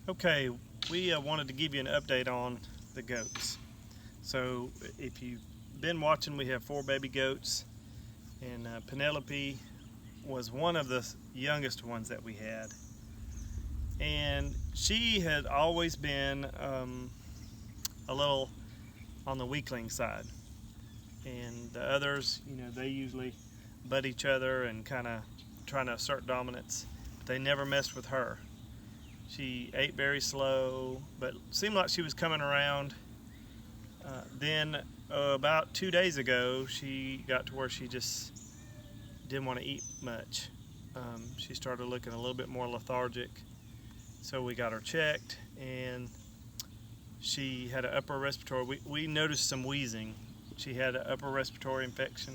Okay, we wanted to give you an update on the goats. So if you've been watching, we have 4 baby goats, and Penelope was one of the youngest ones that we had. And she had always been a little on the weakling side. And the others, they usually butt each other and kind of trying to assert dominance. But they never messed with her. She ate very slow, but seemed like she was coming around. Then about 2 days ago, she got to where she just didn't want to eat much. She started looking a little bit more lethargic. So we got her checked, and she had an upper respiratory. We noticed some wheezing. She had an upper respiratory infection,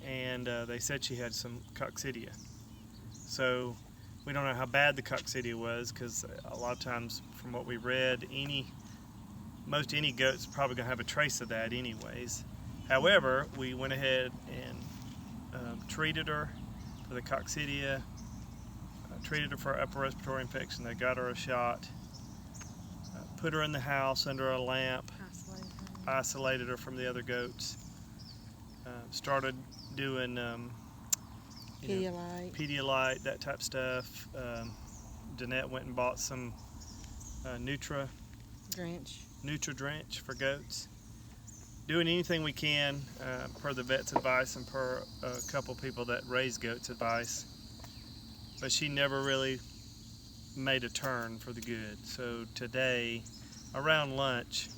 and they said she had some coccidia. So we don't know how bad the coccidia was, because a lot of times, from what we read, most any goat's probably going to have a trace of that anyways. However, we went ahead and treated her for the coccidia, treated her for upper respiratory infection. They got her a shot, put her in the house under a lamp, isolated her from the other goats, started doing Pedialyte, that type of stuff. Danette went and bought some Nutra Drench for goats. Doing anything we can per the vet's advice and per a couple people that raise goats advice. But she never really made a turn for the good. So today, around lunch,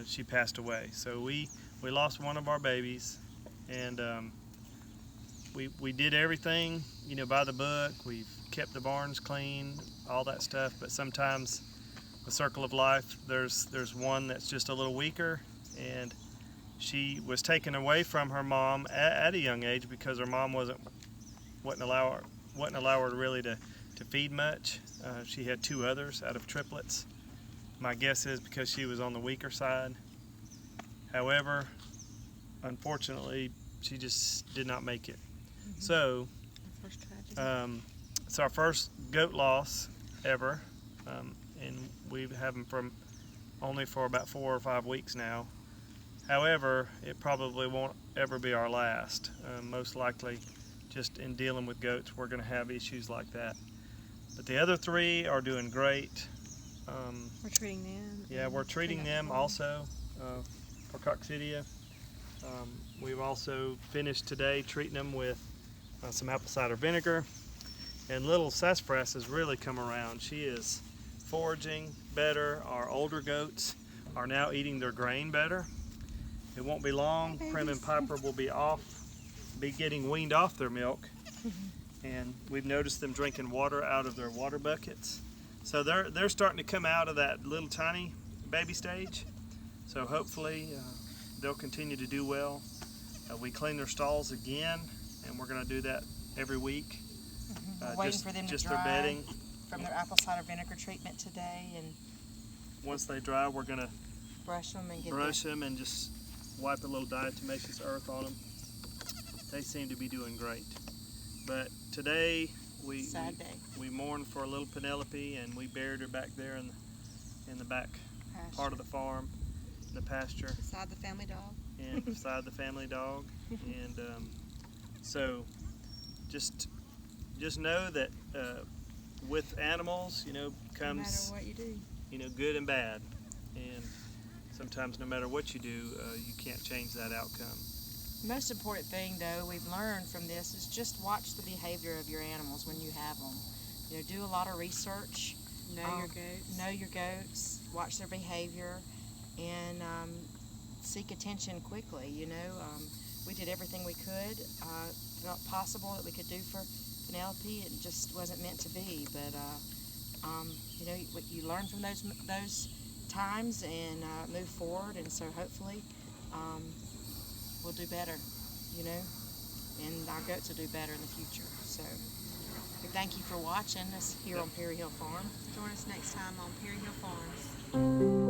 she passed away. So we lost one of our babies, and we did everything, by the book. We've kept the barns clean, all that stuff. But sometimes the circle of life, there's one that's just a little weaker, and she was taken away from her mom at a young age because her mom wouldn't allow her really to feed much. She had 2 others out of triplets. My guess is because she was on the weaker side. However, unfortunately, she just did not make it. So it's our first goat loss ever, and we have them only for about 4 or 5 weeks now. However, it probably won't ever be our last. Most likely, just in dealing with goats, we're going to have issues like that. But the other 3 are doing great. We're treating them. Yeah, we're treating them also for coccidia. We've also finished today treating them with some apple cider vinegar. And little Sassafras has really come around. She is foraging better. Our older goats are now eating their grain better. It won't be long. Prim and Piper will be getting weaned off their milk. And we've noticed them drinking water out of their water buckets. So they're starting to come out of that little tiny baby stage. So hopefully they'll continue to do well. We clean their stalls again, and we're going to do that every week. We're waiting for them to just dry their bedding. From their apple cider vinegar treatment today, and once they dry, we're going to brush them and just wipe a little diatomaceous earth on them. They seem to be doing great. But today we mourned for a little Penelope, and we buried her back there in the back part of the farm, in the pasture, beside the family dog. And beside the family dog. And so just know that with animals, comes no matter what you do, good and bad. And sometimes no matter what you do, you can't change that outcome. The most important thing, though, we've learned from this is just watch the behavior of your animals when you have them. Do a lot of research. Know your goats. Watch their behavior, and seek attention quickly. We did everything we could, felt possible that we could do for Penelope. It just wasn't meant to be, but you learn from those times and move forward, and so hopefully we'll do better, and our goats will do better in the future. So we thank you for watching us here on Perry Hill Farm. Join us next time on Perry Hill Farms.